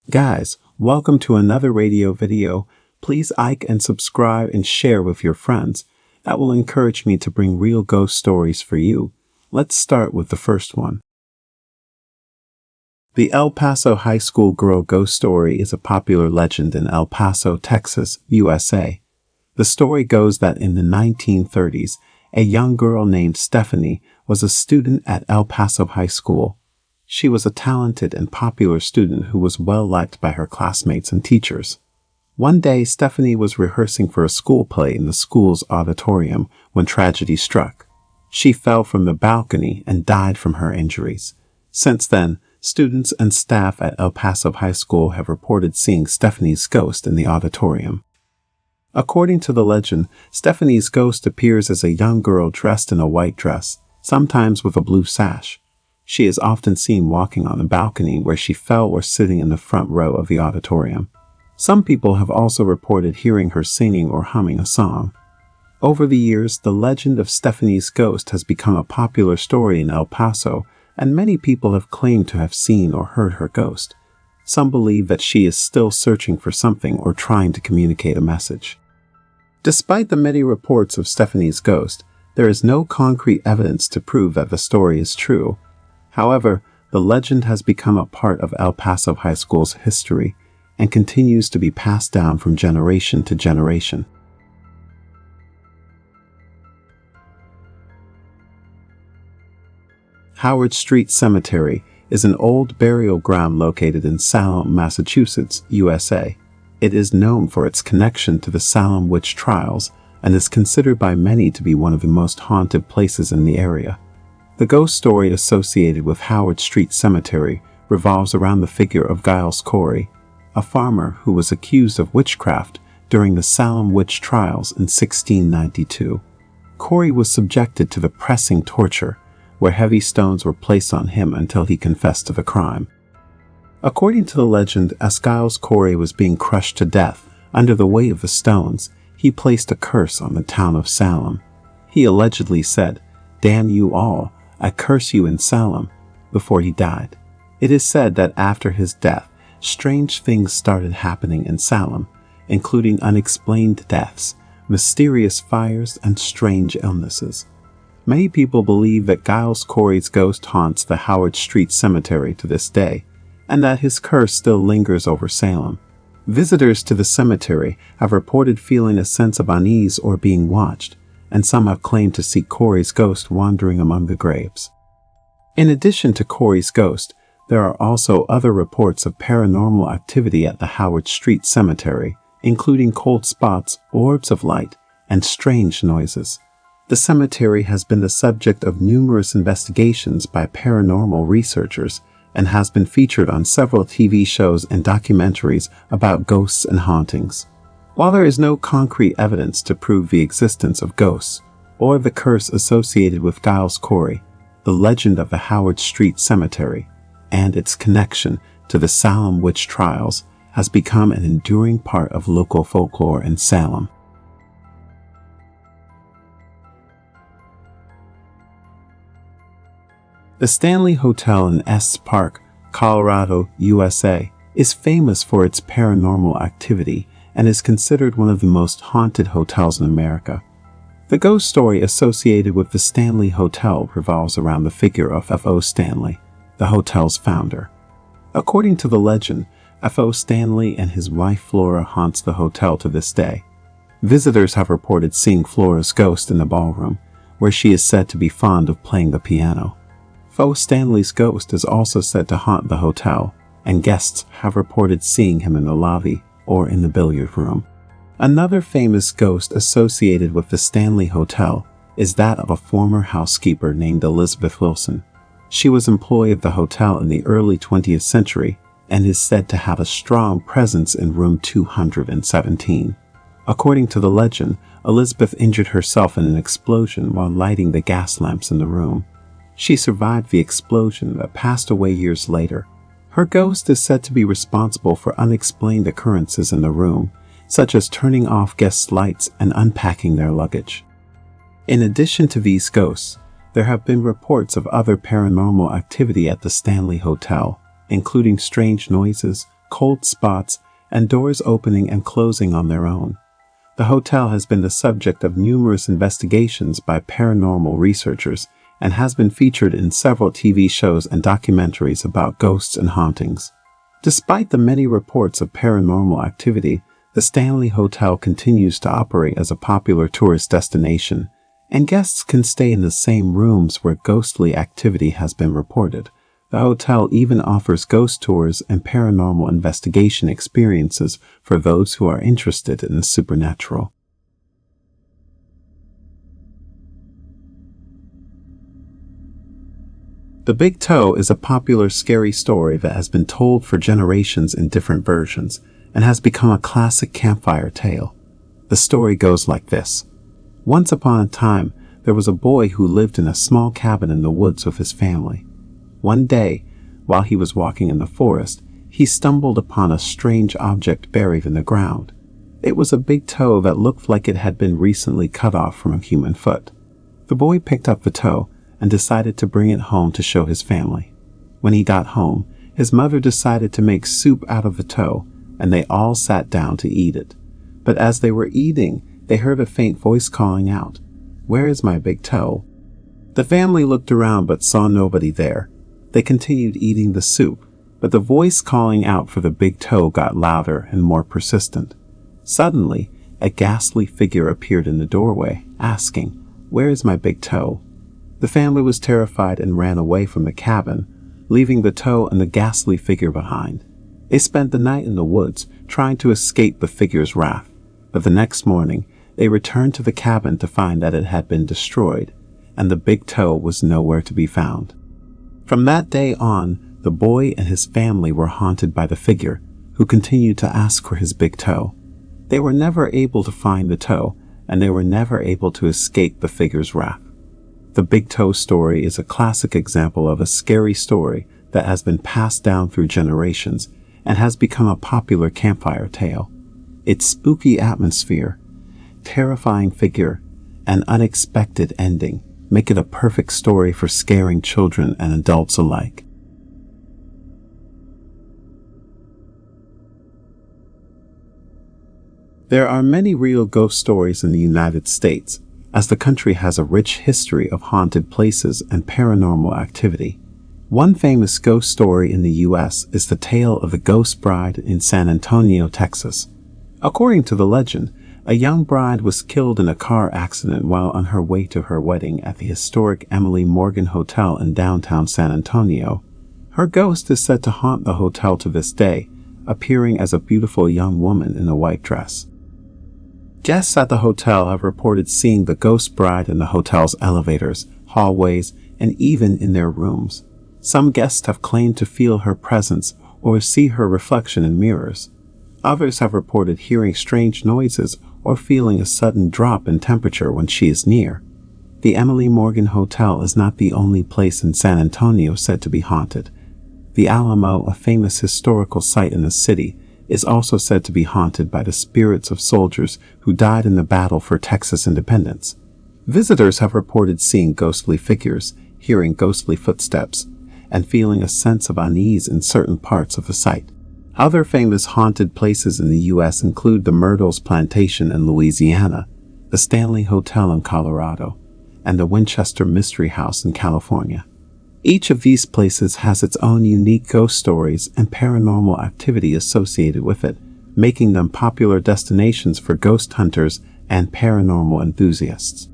Guys, welcome to another radio video. Please like and subscribe and share with your friends. That will encourage me to bring real ghost stories for you. Let's start with the first one. The El Paso High School girl ghost story is a popular legend in El Paso, Texas, USA. The story goes that in the 1930s, a young girl named Stephanie was a student at El Paso High School. She was a talented and popular student who was well liked by her classmates and teachers. One day, Stephanie was rehearsing for a school play in the school's auditorium when tragedy struck. She fell from the balcony and died from her injuries. Since then, students and staff at El Paso High School have reported seeing Stephanie's ghost in the auditorium. According to the legend, Stephanie's ghost appears as a young girl dressed in a white dress, sometimes with a blue sash. She is often seen walking on the balcony where she fell or sitting in the front row of the auditorium. Some people have also reported hearing her singing or humming a song. Over the years, the legend of Stephanie's ghost has become a popular story in El Paso, and many people have claimed to have seen or heard her ghost. Some believe that she is still searching for something or trying to communicate a message. Despite the many reports of Stephanie's ghost, there is no concrete evidence to prove that the story is true. However, the legend has become a part of El Paso High School's history and continues to be passed down from generation to generation. Howard Street Cemetery is an old burial ground located in Salem, Massachusetts, USA. It is known for its connection to the Salem witch trials and is considered by many to be one of the most haunted places in the area. The ghost story associated with Howard Street Cemetery revolves around the figure of Giles Corey, a farmer who was accused of witchcraft during the Salem witch trials in 1692. Corey was subjected to the pressing torture, where heavy stones were placed on him until he confessed to the crime. According to the legend, as Giles Corey was being crushed to death under the weight of the stones, he placed a curse on the town of Salem. He allegedly said, "Damn you all, I curse you in Salem," before he died. It is said that after his death, strange things started happening in Salem, including unexplained deaths, mysterious fires, and strange illnesses. Many people believe that Giles Corey's ghost haunts the Howard Street Cemetery to this day, and that his curse still lingers over Salem. Visitors to the cemetery have reported feeling a sense of unease or being watched, and some have claimed to see Corey's ghost wandering among the graves. In addition to Corey's ghost, there are also other reports of paranormal activity at the Howard Street Cemetery, including cold spots, orbs of light, and strange noises. The cemetery has been the subject of numerous investigations by paranormal researchers and has been featured on several TV shows and documentaries about ghosts and hauntings. While there is no concrete evidence to prove the existence of ghosts or the curse associated with Giles Corey, the legend of the Howard Street Cemetery and its connection to the Salem witch trials has become an enduring part of local folklore in Salem. The Stanley Hotel in Estes Park, Colorado, USA, is famous for its paranormal activity and is considered one of the most haunted hotels in America. The ghost story associated with the Stanley Hotel revolves around the figure of F.O. Stanley, the hotel's founder. According to the legend, F.O. Stanley and his wife Flora haunts the hotel to this day. Visitors have reported seeing Flora's ghost in the ballroom, where she is said to be fond of playing the piano. F.O. Stanley's ghost is also said to haunt the hotel, and guests have reported seeing him in the lobby or in the billiard room. Another famous ghost associated with the Stanley Hotel is that of a former housekeeper named Elizabeth Wilson. She was employed at the hotel in the early 20th century and is said to have a strong presence in room 217. According to the legend, Elizabeth injured herself in an explosion while lighting the gas lamps in the room. She survived the explosion but passed away years later. Her ghost is said to be responsible for unexplained occurrences in the room, such as turning off guests' lights and unpacking their luggage. In addition to these ghosts, there have been reports of other paranormal activity at the Stanley Hotel, including strange noises, cold spots, and doors opening and closing on their own. The hotel has been the subject of numerous investigations by paranormal researchers and has been featured in several TV shows and documentaries about ghosts and hauntings. Despite the many reports of paranormal activity, the Stanley Hotel continues to operate as a popular tourist destination, and guests can stay in the same rooms where ghostly activity has been reported. The hotel even offers ghost tours and paranormal investigation experiences for those who are interested in the supernatural. The Big Toe is a popular scary story that has been told for generations in different versions and has become a classic campfire tale. The story goes like this. Once upon a time, there was a boy who lived in a small cabin in the woods with his family. One day, while he was walking in the forest, he stumbled upon a strange object buried in the ground. It was a big toe that looked like it had been recently cut off from a human foot. The boy picked up the toe and decided to bring it home to show his family. When he got home, his mother decided to make soup out of the toe, and they all sat down to eat it. But as they were eating, they heard a faint voice calling out, "Where is my big toe?" The family looked around but saw nobody there. They continued eating the soup, but the voice calling out for the big toe got louder and more persistent. Suddenly, a ghastly figure appeared in the doorway, asking, "Where is my big toe?" The family was terrified and ran away from the cabin, leaving the toe and the ghastly figure behind. They spent the night in the woods, trying to escape the figure's wrath, but the next morning, they returned to the cabin to find that it had been destroyed, and the big toe was nowhere to be found. From that day on, the boy and his family were haunted by the figure, who continued to ask for his big toe. They were never able to find the toe, and they were never able to escape the figure's wrath. The Big Toe story is a classic example of a scary story that has been passed down through generations and has become a popular campfire tale. Its spooky atmosphere, terrifying figure, and unexpected ending make it a perfect story for scaring children and adults alike. There are many real ghost stories in the United States, as the country has a rich history of haunted places and paranormal activity. One famous ghost story in the U.S. is the tale of the Ghost Bride in San Antonio, Texas. According to the legend, a young bride was killed in a car accident while on her way to her wedding at the historic Emily Morgan Hotel in downtown San Antonio. Her ghost is said to haunt the hotel to this day, appearing as a beautiful young woman in a white dress. Guests at the hotel have reported seeing the ghost bride in the hotel's elevators, hallways, and even in their rooms. Some guests have claimed to feel her presence or see her reflection in mirrors. Others have reported hearing strange noises or feeling a sudden drop in temperature when she is near. The Emily Morgan Hotel is not the only place in San Antonio said to be haunted. The Alamo, a famous historical site in the city, is also said to be haunted by the spirits of soldiers who died in the battle for Texas independence. Visitors have reported seeing ghostly figures, hearing ghostly footsteps, and feeling a sense of unease in certain parts of the site. Other famous haunted places in the U.S. include the Myrtles Plantation in Louisiana, the Stanley Hotel in Colorado, and the Winchester Mystery House in California. Each of these places has its own unique ghost stories and paranormal activity associated with it, making them popular destinations for ghost hunters and paranormal enthusiasts.